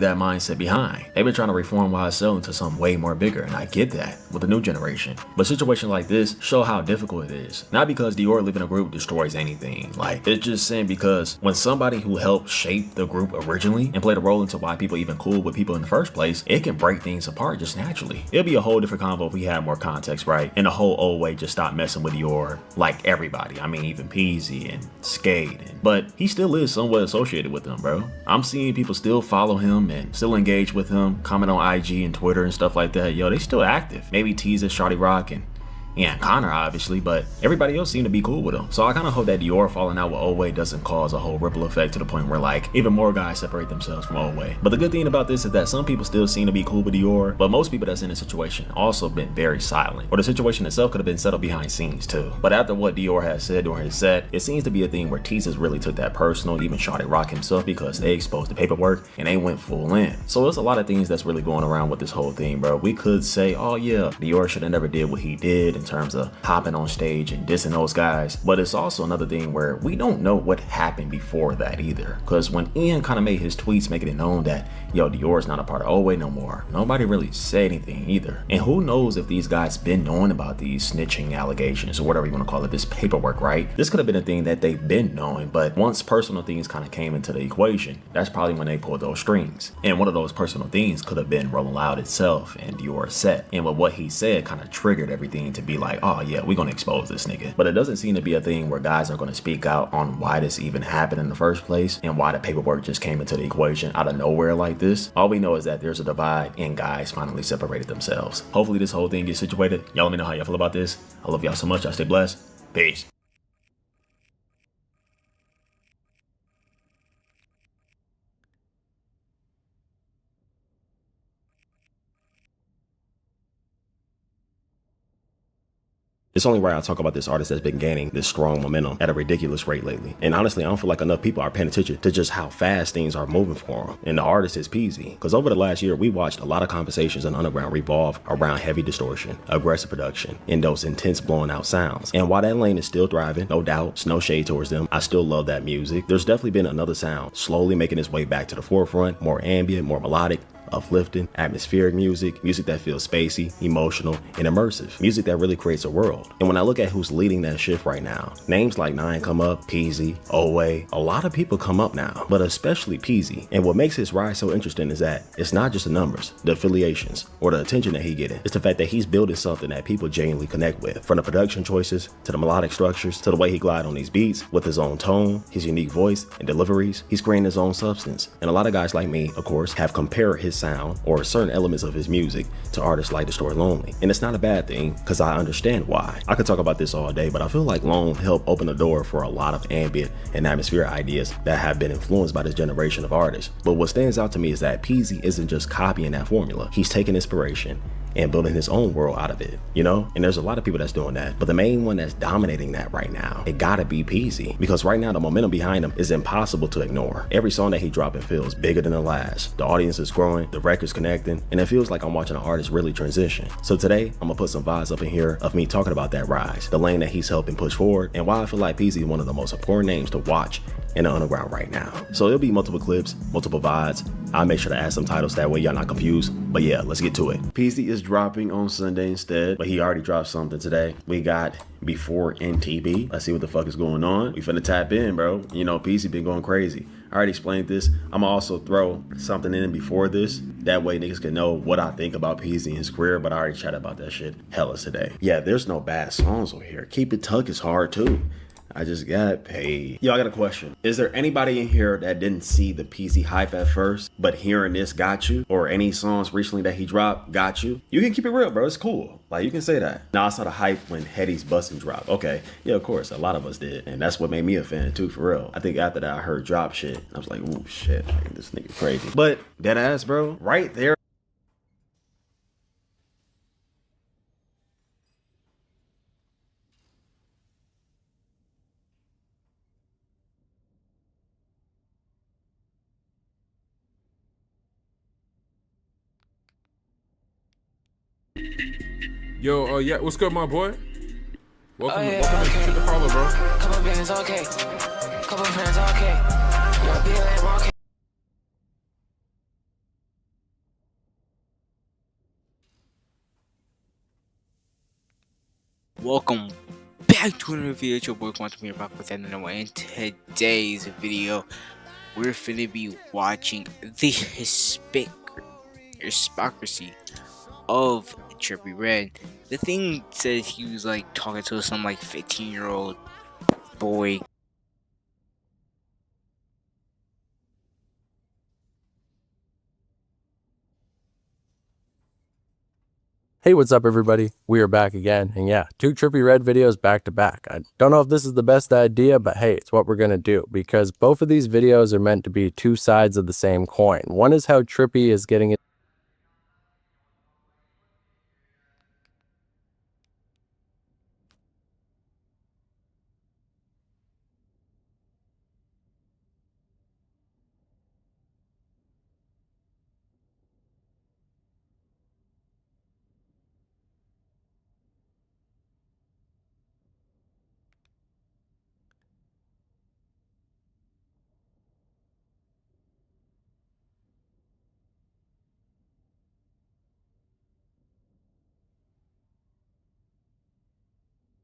that mindset behind. They've been trying to reform YSL into something way more bigger, and I get that with the new generation. But situations like this show how difficult it is. Not because Dior leaving a group destroys anything. Like, it's just saying because when somebody who helped shape the group originally and played a role into why people even cool with people in the first place, it can break things apart just naturally. It'll be a whole different convo if we had more context, right? And the whole old way just stopped messing with Dior like everybody. I mean, even Peasy and Skate. But he still is somewhat associated with them, bro. I'm seeing people still follow him and still engage with him, comment on IG and Twitter and stuff like that. Yo, they still active. Maybe tease at Shawty Rock and Connor, obviously, but everybody else seemed to be cool with him. So I kind of hope that Dior falling out with Oway doesn't cause a whole ripple effect to the point where like even more guys separate themselves from Oway. But the good thing about this is that some people still seem to be cool with Dior, but most people that's in the situation also been very silent. Or the situation itself could have been settled behind scenes too. But after what Dior has said during his set, it seems to be a thing where teasers really took that personal, even Shawty Rock himself, because they exposed the paperwork and they went full in. So there's a lot of things that's really going around with this whole thing, bro. We could say, oh yeah, Dior should have never did what he did in terms of hopping on stage and dissing those guys, but it's also another thing where we don't know what happened before that either, because when Ian kind of made his tweets making it known that yo, Dior's not a part of Oway no more, nobody really said anything either. And who knows if these guys been knowing about these snitching allegations or whatever you want to call it, this paperwork, right? This could have been a thing that they've been knowing, but once personal things kind of came into the equation, that's probably when they pulled those strings. And one of those personal things could have been Rolling Loud itself and Dior's set, and with what he said kind of triggered everything to be like, oh yeah, we're gonna expose this nigga. But it doesn't seem to be a thing where guys are gonna speak out on why this even happened in the first place and why the paperwork just came into the equation out of nowhere like this. All we know is that there's a divide and guys finally separated themselves. Hopefully this whole thing gets situated. Y'all let me know how y'all feel about this. I love y'all so much. Y'all stay blessed. Peace. It's only right I talk about this artist that's been gaining this strong momentum at a ridiculous rate lately. And honestly, I don't feel like enough people are paying attention to just how fast things are moving for him. And the artist is Peasy. Because over the last year, we watched a lot of conversations in underground revolve around heavy distortion, aggressive production, and those intense blowing out sounds. And while that lane is still thriving, no doubt, it's no shade towards them, I still love that music. There's definitely been another sound slowly making its way back to the forefront, more ambient, more melodic, uplifting, atmospheric music that feels spacey, emotional, and immersive. Music that really creates a world. And when I look at who's leading that shift right now, names like Nine come up, Peasy, Oway, a lot of people come up now, but especially Peasy. And what makes his rise so interesting is that it's not just the numbers, the affiliations, or the attention that he getting. It's the fact that he's building something that people genuinely connect with. From the production choices, to the melodic structures, to the way he glide on these beats, with his own tone, his unique voice, and deliveries, he's creating his own substance. And a lot of guys like me, of course, have compared his sound or certain elements of his music to artists like Destroy Lonely. And it's not a bad thing, because I understand why. I could talk about this all day, but I feel like Lone helped open the door for a lot of ambient and atmospheric ideas that have been influenced by this generation of artists. But what stands out to me is that Peasy isn't just copying that formula. He's taking inspiration and building his own world out of it, you know? And there's a lot of people that's doing that, but the main one that's dominating that right now, it gotta be Peasy, because right now the momentum behind him is impossible to ignore. Every song that he dropping feels bigger than the last. The audience is growing, the record's connecting, and it feels like I'm watching an artist really transition. So today, I'm gonna put some vibes up in here of me talking about that rise, the lane that he's helping push forward, and why I feel like Peasy is one of the most important names to watch in the underground right now. So it'll be multiple clips, multiple vibes. I'll make sure to add some titles that way y'all not confused. But yeah, let's get to it. Peasy is dropping on Sunday instead, but he already dropped something today. We got Before NTB. Let's see what the fuck is going on. We finna tap in, bro. You know, Peasy been going crazy. I already explained this. I'm gonna also throw something in before this. That way niggas can know what I think about Peasy and his career, but I already chatted about that shit hella today. Yeah, there's no bad songs over here. Keep It Tuck is hard too. I just got paid. Yo, I got a question. Is there anybody in here that didn't see the Peasy hype at first, but hearing this got you? Or any songs recently that he dropped got you? You can keep it real, bro. It's cool. Like, you can say that. Now, I saw the hype when Hetty's Bustin' dropped. Okay. Yeah, of course. A lot of us did. And that's what made me a fan too, for real. I think after that, I heard Drop shit. I was like, ooh, shit. Like, this nigga crazy. But dead ass, bro. Right there. Yo, yeah, what's good, my boy? Welcome to the parlor, bro. Couple bands, okay. Couple friends, okay. Yo, be like, okay. Welcome back to another video. It's your boy Quantum here, back with another one. In today's video, we're finna be watching the hypocrisy of Trippie Redd. The thing said he was like talking to some like 15-year-old boy. Hey, what's up everybody? We are back again, and yeah, 2 Trippie Redd videos back to back. I don't know if this is the best idea, but hey, it's what we're gonna do, because both of these videos are meant to be 2 sides of the same coin. One is how Trippie is getting it.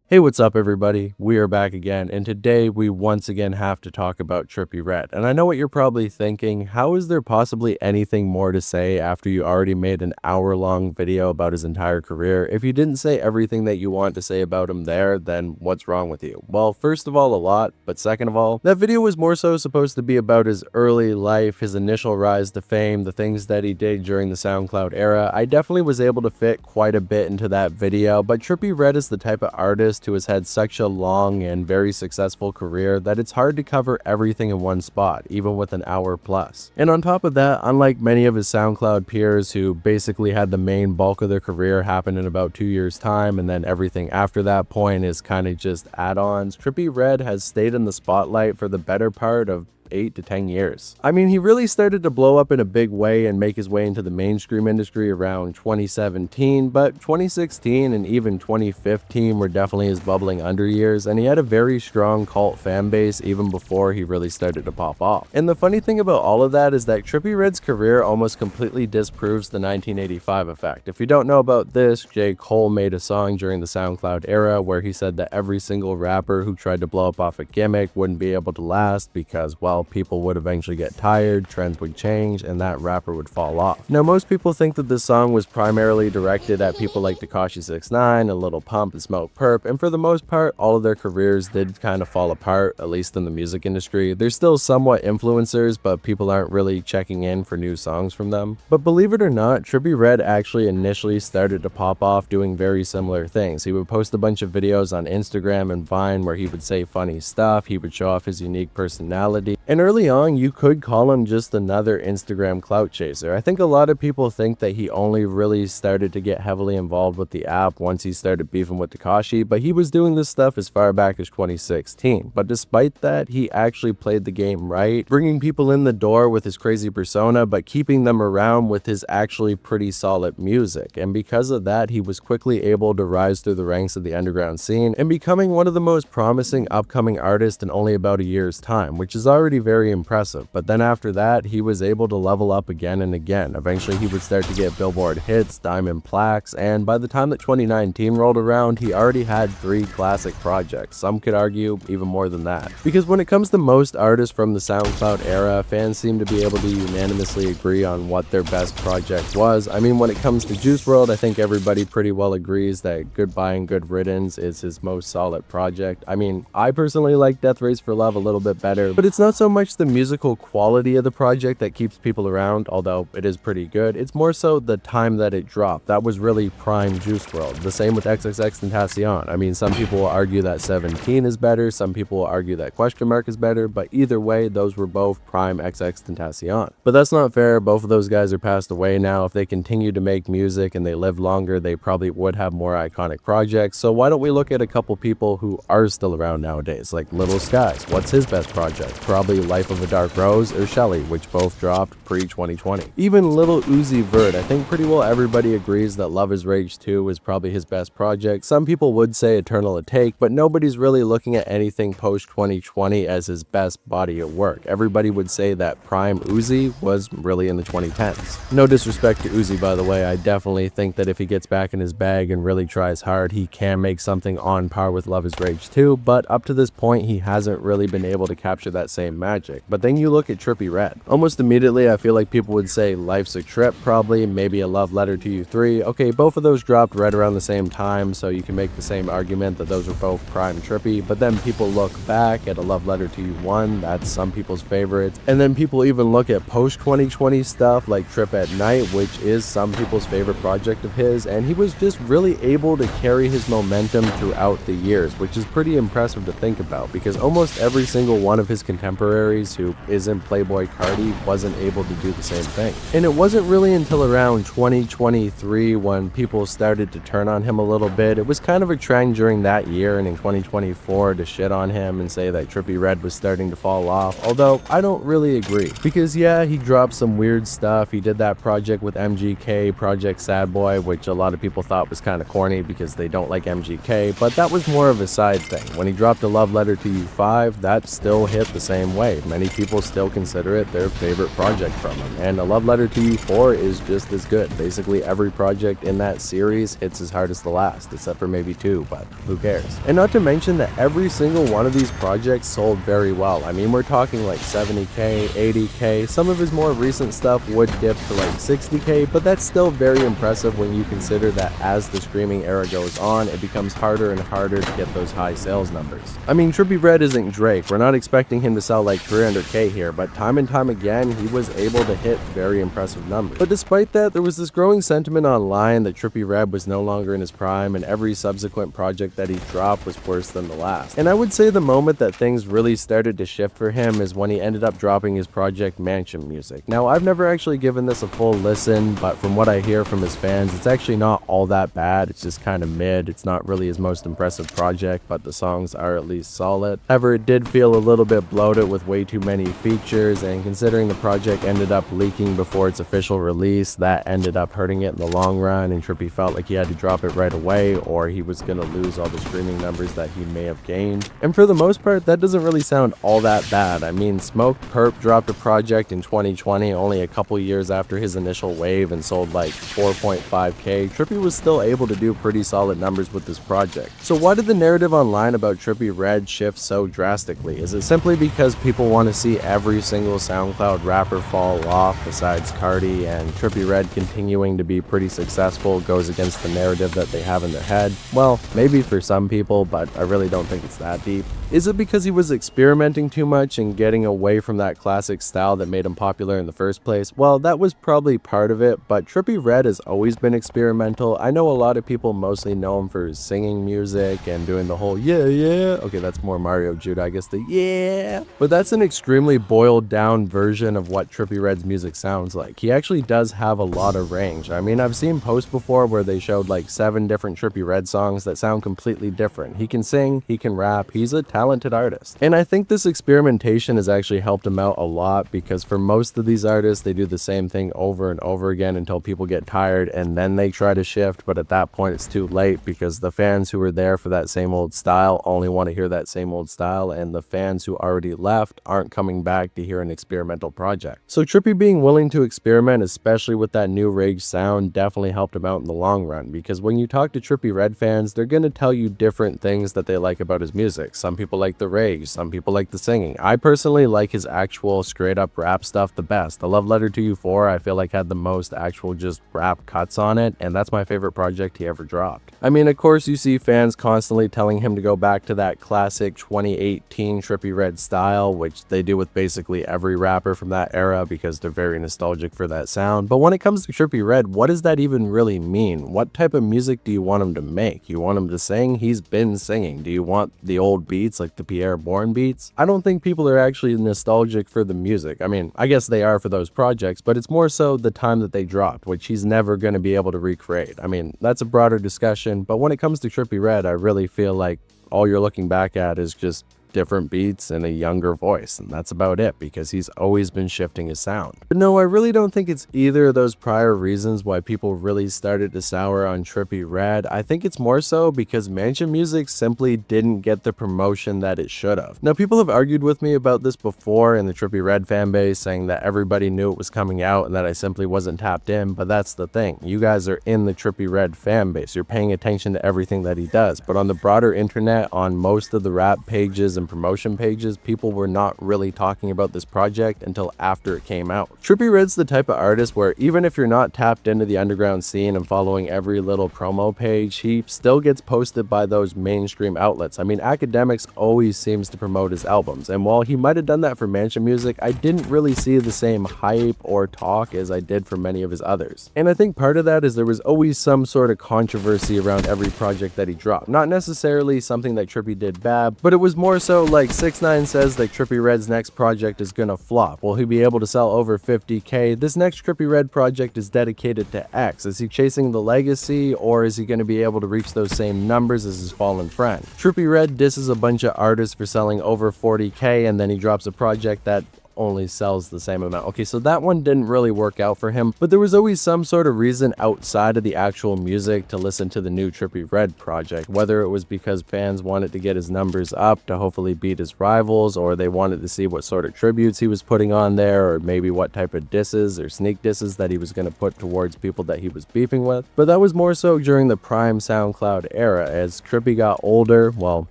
Hey, what's up everybody? We are back again, and today we once again have to talk about Trippie Redd. And I know what you're probably thinking, how is there possibly anything more to say after you already made an hour-long video about his entire career? If you didn't say everything that you want to say about him there, then what's wrong with you? Well, first of all, a lot, but second of all, that video was more so supposed to be about his early life, his initial rise to fame, the things that he did during the SoundCloud era. I definitely was able to fit quite a bit into that video, but Trippie Redd is the type of artist who has had such a long and very successful career that it's hard to cover everything in one spot, even with an hour plus. And on top of that, unlike many of his SoundCloud peers who basically had the main bulk of their career happen in about 2 years time, and then everything after that point is kind of just add-ons, Trippie Redd has stayed in the spotlight for the better part of 8 to 10 years. I mean, he really started to blow up in a big way and make his way into the mainstream industry around 2017, but 2016 and even 2015 were definitely his bubbling under years, and he had a very strong cult fan base even before he really started to pop off. And the funny thing about all of that is that Trippie Redd's career almost completely disproves the 1985 effect. If you don't know about this, J. Cole made a song during the SoundCloud era where he said that every single rapper who tried to blow up off a gimmick wouldn't be able to last because, well, people would eventually get tired, trends would change, and that rapper would fall off. Now, most people think that this song was primarily directed at people like Tekashi 6ix9ine, and Lil Pump, and Smokepurpp, and for the most part, all of their careers did kind of fall apart, at least in the music industry. They're still somewhat influencers, but people aren't really checking in for new songs from them. But believe it or not, Trippie Redd actually initially started to pop off doing very similar things. He would post a bunch of videos on Instagram and Vine where he would say funny stuff, he would show off his unique personality, and early on, you could call him just another Instagram clout chaser. I think a lot of people think that he only really started to get heavily involved with the app once he started beefing with Tekashi, but he was doing this stuff as far back as 2016. But despite that, he actually played the game right, bringing people in the door with his crazy persona, but keeping them around with his actually pretty solid music. And because of that, he was quickly able to rise through the ranks of the underground scene and becoming one of the most promising upcoming artists in only about a year's time, which is already very impressive. But then after that, he was able to level up again and again. Eventually, he would start to get Billboard hits, diamond plaques, and by the time that 2019 rolled around, he already had 3 classic projects. Some could argue even more than that. Because when it comes to most artists from the SoundCloud era, fans seem to be able to unanimously agree on what their best project was. I mean, when it comes to Juice WRLD, I think everybody pretty well agrees that Goodbye and Good Riddance is his most solid project. I mean, I personally like Death Race for Love a little bit better, but it's not so much the musical quality of the project that keeps people around, although it is pretty good. It's more so the time that it dropped. That was really prime Juice WRLD. The same with XXXTentacion. I mean, some people will argue that 17 is better, some people will argue that Question Mark is better, but either way, those were both prime XXXTentacion. But that's not fair. Both of those guys are passed away now. If they continue to make music and they live longer, they probably would have more iconic projects. So why don't we look at a couple people who are still around nowadays, like Little Skies? What's his best project? Probably probably Life of a Dark Rose or Shelly, which both dropped pre-2020. Even Lil Uzi Vert, I think pretty well everybody agrees that Love is Rage 2 is probably his best project. Some people would say Eternal Atake, but nobody's really looking at anything post-2020 as his best body of work. Everybody would say that Prime Uzi was really in the 2010s. No disrespect to Uzi, by the way, I definitely think that if he gets back in his bag and really tries hard, he can make something on par with Love is Rage 2, but up to this point, he hasn't really been able to capture that same magic. But then you look at Trippie Redd. Almost immediately, I feel like people would say Life's a Trip, probably, maybe A Love Letter to You 3. Okay, both of those dropped right around the same time, so you can make the same argument that those are both prime Trippie, but then people look back at A Love Letter to You 1, that's some people's favorites, and then people even look at post-2020 stuff like Trip at Night, which is some people's favorite project of his, and he was just really able to carry his momentum throughout the years, which is pretty impressive to think about, because almost every single one of his contemporaries who isn't Playboi Carti wasn't able to do the same thing. And it wasn't really until around 2023 when people started to turn on him a little bit. It was kind of a trend during that year and in 2024 to shit on him and say that Trippie Redd was starting to fall off, although I don't really agree. Because yeah, he dropped some weird stuff. He did that project with MGK, Project Sad Boy, which a lot of people thought was kind of corny because they don't like MGK, but that was more of a side thing. When he dropped A Love Letter to You 5, that still hit the same way. Many people still consider it their favorite project from him, and A Love Letter to You 4 is just as good. Basically every project in that series hits as hard as the last, except for maybe 2, but who cares? And not to mention that every single one of these projects sold very well. I mean, we're talking like 70k, 80k, some of his more recent stuff would dip to like 60k, but that's still very impressive when you consider that as the streaming era goes on, it becomes harder and harder to get those high sales numbers. I mean, Trippie Redd isn't Drake, we're not expecting him to sell like 300k here, but time and time again, he was able to hit very impressive numbers. But despite that, there was this growing sentiment online that Trippie Redd was no longer in his prime, and every subsequent project that he dropped was worse than the last. And I would say the moment that things really started to shift for him is when he ended up dropping his project Mansion Music. Now, I've never actually given this a full listen, but from what I hear from his fans, it's actually not all that bad. It's just kind of mid. It's not really his most impressive project, but the songs are at least solid. However, it did feel a little bit bloated with way too many features, and considering the project ended up leaking before its official release, that ended up hurting it in the long run, and Trippie felt like he had to drop it right away or he was going to lose all the streaming numbers that he may have gained. And for the most part, that doesn't really sound all that bad. I mean, Smoke Perp dropped a project in 2020, only a couple years after his initial wave, and sold like 4.5k. Trippie was still able to do pretty solid numbers with this project. So why did the narrative online about Trippie Redd shift so drastically? Is it simply because people want to see every single SoundCloud rapper fall off besides Carti, and Trippie Redd continuing to be pretty successful goes against the narrative that they have in their head? Well, maybe for some people, but I really don't think it's that deep. Is it because he was experimenting too much and getting away from that classic style that made him popular in the first place? Well, that was probably part of it, but Trippie Redd has always been experimental. I know a lot of people mostly know him for his singing music and doing the whole yeah, yeah. Okay, that's more Mario Judah, I guess, the yeah. But that's an extremely boiled down version of what Trippie Redd's music sounds like. He actually does have a lot of range. I mean, I've seen posts before where they showed like 7 different Trippie Redd songs that sound completely different. He can sing, he can rap, he's a talented artist. And I think this experimentation has actually helped him out a lot, because for most of these artists, they do the same thing over and over again until people get tired and then they try to shift, but at that point it's too late, because the fans who were there for that same old style only want to hear that same old style, and the fans who already left aren't coming back to hear an experimental project. So Trippie being willing to experiment, especially with that new Rage sound, definitely helped him out in the long run, because when you talk to Trippie Redd fans, they're going to tell you different things that they like about his music. Some people like the rage, some people like the singing. I personally like his actual straight up rap stuff the best. The Love Letter to You 4 I feel like had the most actual just rap cuts on it, and that's my favorite project he ever dropped. I mean, of course you see fans constantly telling him to go back to that classic 2018 Trippie Redd style, which they do with basically every rapper from that era because they're very nostalgic for that sound. But when it comes to Trippie Redd, what does that even really mean? What type of music do you want him to make? You want him to sing? He's been singing. Do you want the old beats like the Pierre Bourne beats? I don't think people are actually nostalgic for the music. I mean, I guess they are for those projects, but it's more so the time that they dropped, which he's never going to be able to recreate. I mean, that's a broader discussion, but when it comes to Trippie Redd, I really feel like all you're looking back at is just different beats and a younger voice, and that's about it because he's always been shifting his sound. But no, I really don't think it's either of those prior reasons why people really started to sour on Trippie Redd. I think it's more so because Mansion Music simply didn't get the promotion that it should have. Now, people have argued with me about this before in the Trippie Redd fanbase, saying that everybody knew it was coming out and that I simply wasn't tapped in, but that's the thing. You guys are in the Trippie Redd fanbase. You're paying attention to everything that he does, but on the broader internet, on most of the rap pages and promotion pages, people were not really talking about this project until after it came out. Trippie Redd's the type of artist where even if you're not tapped into the underground scene and following every little promo page, he still gets posted by those mainstream outlets. I mean, Academics always seems to promote his albums, and while he might have done that for Mansion Music, I didn't really see the same hype or talk as I did for many of his others. And I think part of that is there was always some sort of controversy around every project that he dropped. Not necessarily something that Trippie did bad, but it was more so like 6ix9ine says that Trippie Redd's next project is gonna flop. Will he be able to sell over 50K? This next Trippie Redd project is dedicated to X. Is he chasing the legacy, or is he gonna be able to reach those same numbers as his fallen friend? Trippie Redd disses a bunch of artists for selling over 40K, and then he drops a project that only sells the same amount. Okay, so that one didn't really work out for him, but there was always some sort of reason outside of the actual music to listen to the new Trippie Redd project, whether it was because fans wanted to get his numbers up to hopefully beat his rivals, or they wanted to see what sort of tributes he was putting on there, or maybe what type of disses or sneak disses that he was going to put towards people that he was beefing with. But that was more so during the prime SoundCloud era. As Trippie got older, well,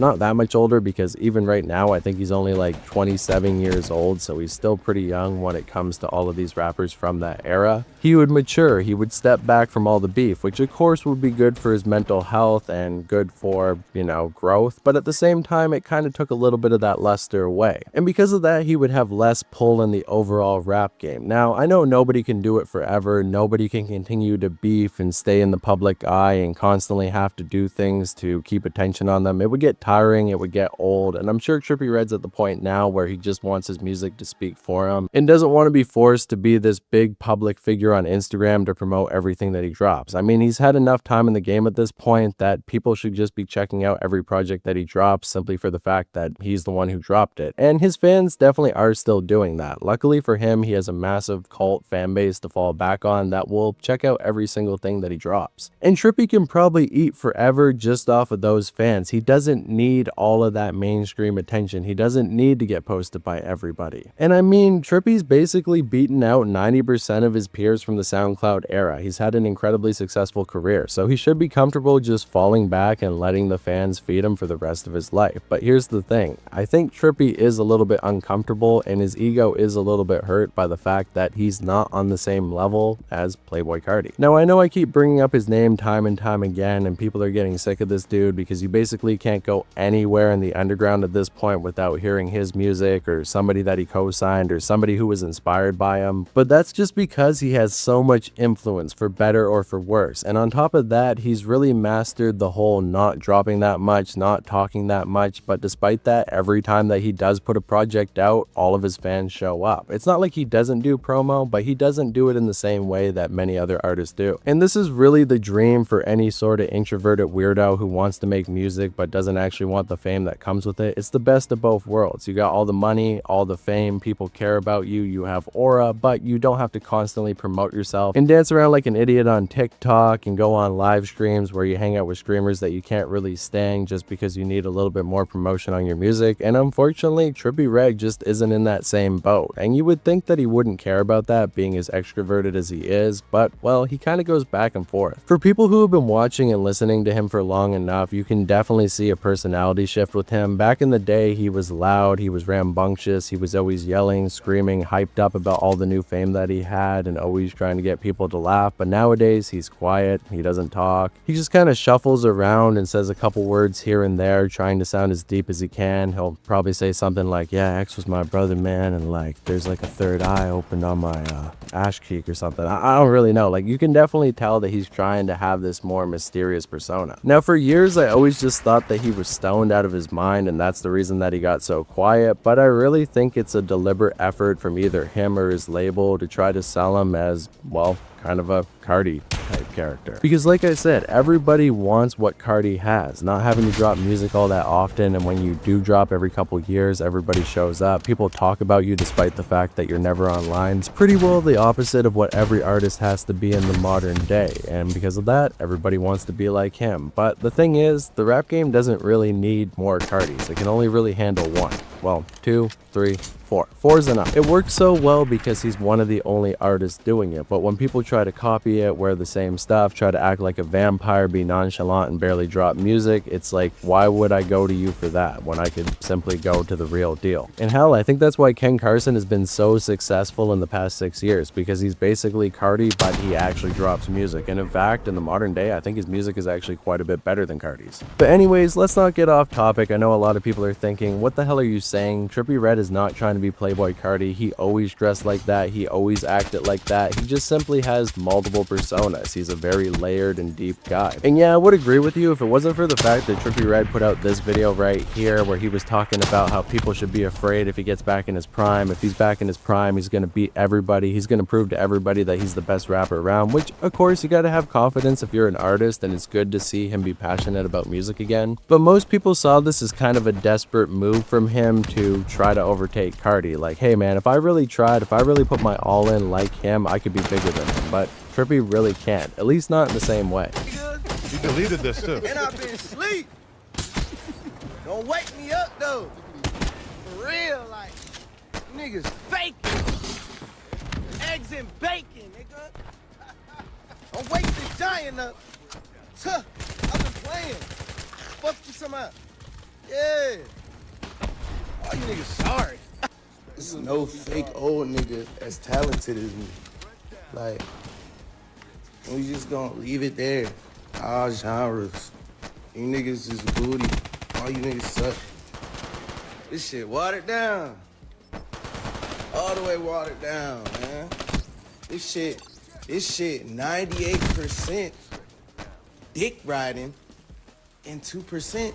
not that much older, because even right now I think he's only like 27 years old, so he's still pretty young when it comes to all of these rappers from that era. He would mature, he would step back from all the beef, which of course would be good for his mental health and good for, you know, growth, but at the same time it kind of took a little bit of that luster away. And because of that, he would have less pull in the overall rap game. Now, I know nobody can do it forever, nobody can continue to beef and stay in the public eye and constantly have to do things to keep attention on them. It would get tiring, it would get old, and I'm sure Trippie Redd's at the point now where he just wants his music to speak for him and doesn't want to be forced to be this big public figure on Instagram to promote everything that he drops. I mean, he's had enough time in the game at this point that people should just be checking out every project that he drops simply for the fact that he's the one who dropped it. And his fans definitely are still doing that. Luckily for him, he has a massive cult fan base to fall back on that will check out every single thing that he drops. And Trippie can probably eat forever just off of those fans. He doesn't need all of that mainstream attention. He doesn't need to get posted by everybody. And I mean, Trippie's basically beaten out 90% of his peers from the SoundCloud era. He's had an incredibly successful career, so he should be comfortable just falling back and letting the fans feed him for the rest of his life. But here's the thing, I think Trippie is a little bit uncomfortable and his ego is a little bit hurt by the fact that he's not on the same level as Playboi Carti. Now, I know I keep bringing up his name time and time again, and people are getting sick of this dude because you basically can't go anywhere in the underground at this point without hearing his music or somebody that he co-signed or somebody who was inspired by him. But that's just because he has so much influence, for better or for worse. And on top of that, he's really mastered the whole not dropping that much, not talking that much. But despite that, every time that he does put a project out, all of his fans show up. It's not like he doesn't do promo, but he doesn't do it in the same way that many other artists do. And this is really the dream for any sort of introverted weirdo who wants to make music but doesn't actually want the fame that comes with it. It's the best of both worlds. You got all the money, all the fame, people care about you, you have aura, but you don't have to constantly promote yourself and dance around like an idiot on TikTok and go on live streams where you hang out with streamers that you can't really stand just because you need a little bit more promotion on your music. And unfortunately, Trippie Redd just isn't in that same boat. And you would think that he wouldn't care about that, being as extroverted as he is, but well, he kind of goes back and forth. For people who have been watching and listening to him for long enough, you can definitely see a personality shift with him. Back in the day, he was loud, he was rambunctious, he was always yelling, screaming, hyped up about all the new fame that he had and always trying to get people to laugh. But nowadays, he's quiet, he doesn't talk, he just kind of shuffles around and says a couple words here and there, trying to sound as deep as he can. He'll probably say something like, yeah, X was my brother, man, and like there's like a third eye opened on my ash cheek or something. I don't really know. Like, you can definitely tell that he's trying to have this more mysterious persona. Now, for years, I always just thought that he was stoned out of his mind and that's the reason that he got so quiet, but I really think it's a deliberate effort from either him or his label to try to sell him as, well, kind of a Carti type character. Because like I said, everybody wants what Cardi has, not having to drop music all that often, and when you do drop every couple years, everybody shows up. People talk about you despite the fact that you're never online. It's pretty well the opposite of what every artist has to be in the modern day, and because of that, everybody wants to be like him. But the thing is, the rap game doesn't really need more Cardis. It can only really handle one. Well, 2, 3, 4. 4's enough. It works so well because he's one of the only artists doing it, but when people try to copy it, wear the same stuff, try to act like a vampire, be nonchalant, and barely drop music, it's like, why would I go to you for that when I could simply go to the real deal? And hell, I think that's why Ken Carson has been so successful in the past 6 years, because he's basically Cardi, but he actually drops music. And in fact, in the modern day, I think his music is actually quite a bit better than Cardi's. But anyways, let's not get off topic. I know a lot of people are thinking, what the hell are you saying? Trippie Redd is not trying to be Playboy Cardi. He always dressed like that. He always acted like that. He just simply has multiple personas. He's a very layered and deep guy. And yeah, I would agree with you if it wasn't for the fact that Trippie Redd put out this video right here where he was talking about how people should be afraid if he gets back in his prime. If he's back in his prime, he's going to beat everybody. He's going to prove to everybody that he's the best rapper around, which of course you got to have confidence if you're an artist, and it's good to see him be passionate about music again. But most people saw this as kind of a desperate move from him to try to overtake Cardi. Like, hey man, if I really tried, if I really put my all in like him, I could be bigger than him. But Trippie really can't, at least not in the same way. You deleted this too. And I've been asleep. Don't wake me up though. For real, like, niggas faking. Eggs and bacon, nigga. Don't wake the giant up. Tuh, I've been playing. Fuck you somehow. Yeah. All you niggas sorry. There's no fake old nigga as talented as me. Like, we just gonna leave it there. All genres. You niggas is booty. All you niggas suck. This shit watered down. All the way watered down, man. This shit 98% dick riding and 2%.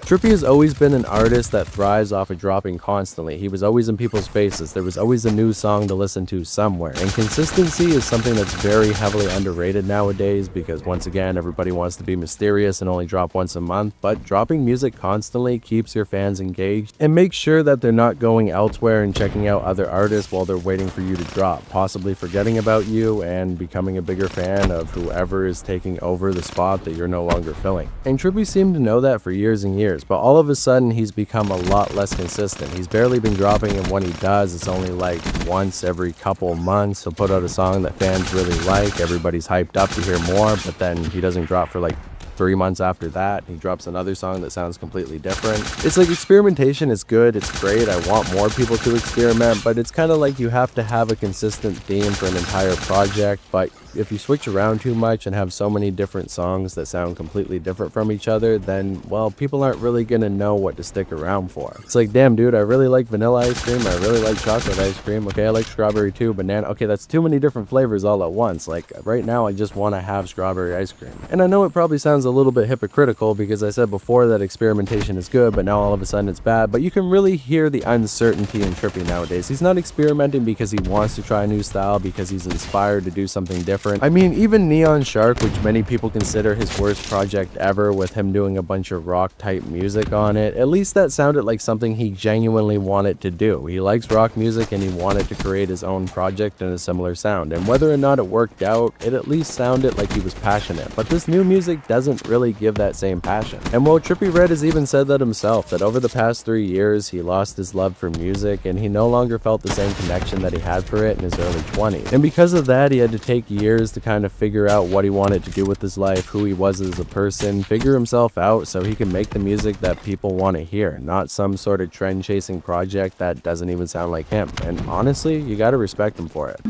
Trippie has always been an artist that thrives off of dropping constantly. He was always in people's faces. There was always a new song to listen to somewhere. And consistency is something that's very heavily underrated nowadays because, once again, everybody wants to be mysterious and only drop once a month. But dropping music constantly keeps your fans engaged and makes sure that they're not going elsewhere and checking out other artists while they're waiting for you to drop, possibly forgetting about you and becoming a bigger fan of whoever is taking over the spot that you're no longer filling. And Trippie seemed to know that for years and years. But all of a sudden he's become a lot less consistent. He's barely been dropping, and when he does, it's only like once every couple months. He'll put out a song that fans really like, everybody's hyped up to hear more, but then he doesn't drop for like 3 months after that. He drops another song that sounds completely different. It's like experimentation is good, it's great, I want more people to experiment, but it's kind of like you have to have a consistent theme for an entire project. But if you switch around too much and have so many different songs that sound completely different from each other, then, well, people aren't really gonna know what to stick around for. It's like, damn dude, I really like vanilla ice cream, I really like chocolate ice cream, okay, I like strawberry too, banana, okay, that's too many different flavors all at once. Like, right now I just want to have strawberry ice cream. And I know it probably sounds a little bit hypocritical because I said before that experimentation is good, but now all of a sudden it's bad. But you can really hear the uncertainty in Trippie nowadays. He's not experimenting because he wants to try a new style, because he's inspired to do something different. I mean, even Neon Shark, which many people consider his worst project ever, with him doing a bunch of rock type music on it, at least that sounded like something he genuinely wanted to do. He likes rock music and he wanted to create his own project in a similar sound, and whether or not it worked out, it at least sounded like he was passionate. But this new music doesn't really give that same passion. And well, Trippie Redd has even said that himself, that over the past 3 years he lost his love for music and he no longer felt the same connection that he had for it in his early 20s. And because of that, he had to take years to kind of figure out what he wanted to do with his life, who he was as a person, figure himself out so he can make the music that people want to hear, not some sort of trend chasing project that doesn't even sound like him. And honestly, you gotta respect him for it.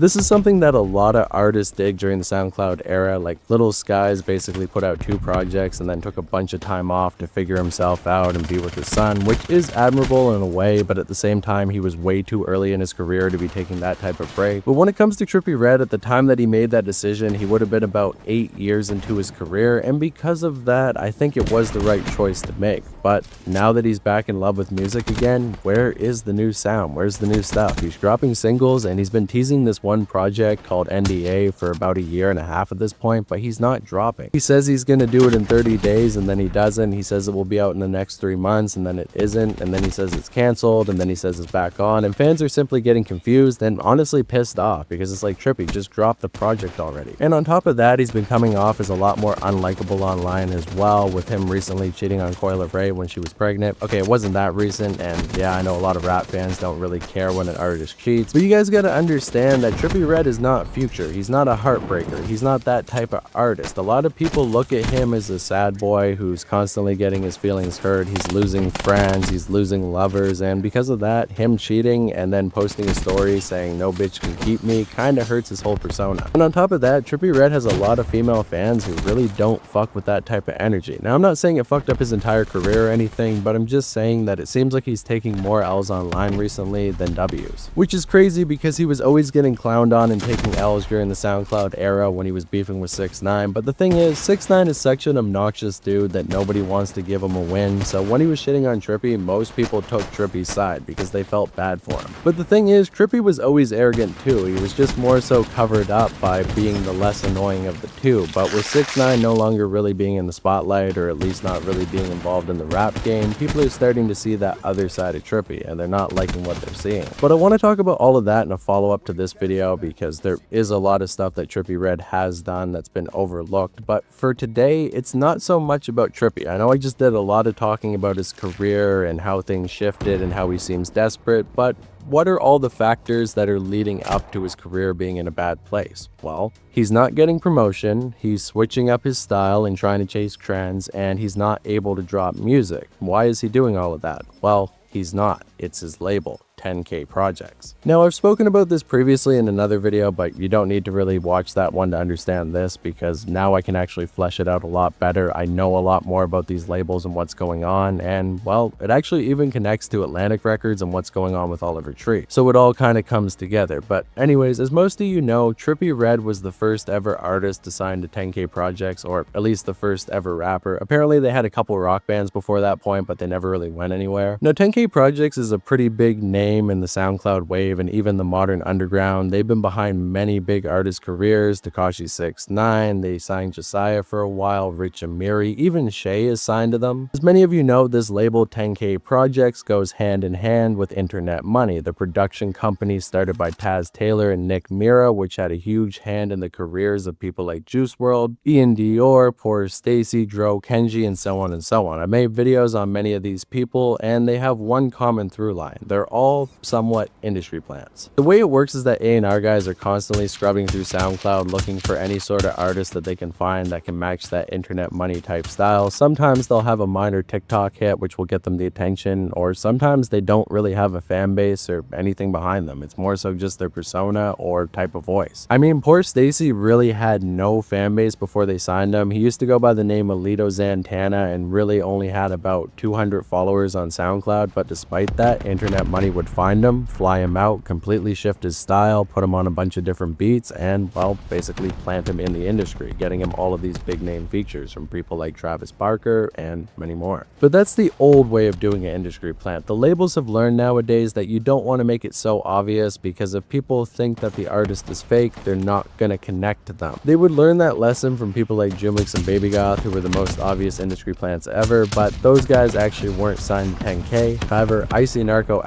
This is something that a lot of artists did during the SoundCloud era, like Little Skies basically put out 2 projects and then took a bunch of time off to figure himself out and be with his son, which is admirable in a way, but at the same time he was way too early in his career to be taking that type of break. But when it comes to Trippie Redd, at the time that he made that decision, he would have been about 8 years into his career, and because of that, I think it was the right choice to make. But now that he's back in love with music again, where is the new sound? Where's the new stuff? He's dropping singles, and he's been teasing this one project called NDA for about a year and a half at this point, but he's not dropping. He says he's gonna do it in 30 days, and then he doesn't. He says it will be out in the next 3 months, and then it isn't, and then he says it's canceled, and then he says it's back on, and fans are simply getting confused and honestly pissed off, because it's like, Trippie, just drop the project already. And on top of that, he's been coming off as a lot more unlikable online as well, with him recently cheating on Coi Leray when she was pregnant. Okay, it wasn't that recent, and yeah, I know a lot of rap fans don't really care when an artist cheats, but you guys gotta understand that Trippie Redd is not Future. He's not a heartbreaker. He's not that type of artist. A lot of people look at him as a sad boy who's constantly getting his feelings hurt. He's losing friends, he's losing lovers, and because of that, him cheating and then posting a story saying no bitch can keep me kinda hurts his whole persona. And on top of that, Trippie Redd has a lot of female fans who really don't fuck with that type of energy. Now, I'm not saying it fucked up his entire career or anything, but I'm just saying that it seems like he's taking more L's online recently than W's. Which is crazy because he was always getting clowned on and taking L's during the SoundCloud era when he was beefing with 6ix9ine, but the thing is, 6ix9ine is such an obnoxious dude that nobody wants to give him a win, so when he was shitting on Trippie, most people took Trippie's side because they felt bad for him. But the thing is, Trippie was always arrogant too. He was just more so covered up by being the less annoying of the two, but with 6ix9ine no longer really being in the spotlight, or at least not really being involved in the rap game, people are starting to see that other side of Trippie, and they're not liking what they're seeing. But I want to talk about all of that in a follow-up to this video because there is a lot of stuff that Trippie Redd has done that's been overlooked, but for today, it's not so much about Trippie. I know I just did a lot of talking about his career and how things shifted and how he seems desperate, but what are all the factors that are leading up to his career being in a bad place? Well, he's not getting promotion, he's switching up his style and trying to chase trends, and he's not able to drop music. Why is he doing all of that? Well, he's not. It's his label, 10K Projects. Now, I've spoken about this previously in another video, but you don't need to really watch that one to understand this because now I can actually flesh it out a lot better. I know a lot more about these labels and what's going on, and well, it actually even connects to Atlantic Records and what's going on with Oliver Tree. So it all kind of comes together. But anyways, as most of you know, Trippie Redd was the first ever artist to sign to 10K Projects, or at least the first ever rapper. Apparently they had a couple rock bands before that point, but they never really went anywhere. Now, 10K Projects is a pretty big name in the SoundCloud wave and even the modern underground. They've been behind many big artist careers. Tekashi 6ix9ine, they signed Josiah for a while, Rich Amiri, even Shay is signed to them. As many of you know, this label 10K Projects goes hand in hand with Internet Money, the production company started by Taz Taylor and Nick Mira, which had a huge hand in the careers of people like Juice WRLD, Ian Dior, Poor Stacy, Dro Kenji, and so on and so on. I made videos on many of these people, and they have one common through line. They're all somewhat industry plants. The way it works is that A&R guys are constantly scrubbing through SoundCloud looking for any sort of artist that they can find that can match that Internet Money type style. Sometimes they'll have a minor TikTok hit which will get them the attention, or sometimes they don't really have a fan base or anything behind them. It's more so just their persona or type of voice. I mean, Poor Stacy really had no fan base before they signed him. He used to go by the name Alito Zantana and really only had about 200 followers on SoundCloud, but despite that, Internet Money would find him, fly him out, completely shift his style, put him on a bunch of different beats, and well, basically plant him in the industry, getting him all of these big name features from people like Travis Barker and many more. But that's the old way of doing an industry plant. The labels have learned nowadays that you don't want to make it so obvious, because if people think that the artist is fake, they're not going to connect to them. They would learn that lesson from people like Jumix and Baby Goth, who were the most obvious industry plants ever, but those guys actually weren't signed to 10K. However, Icy Narco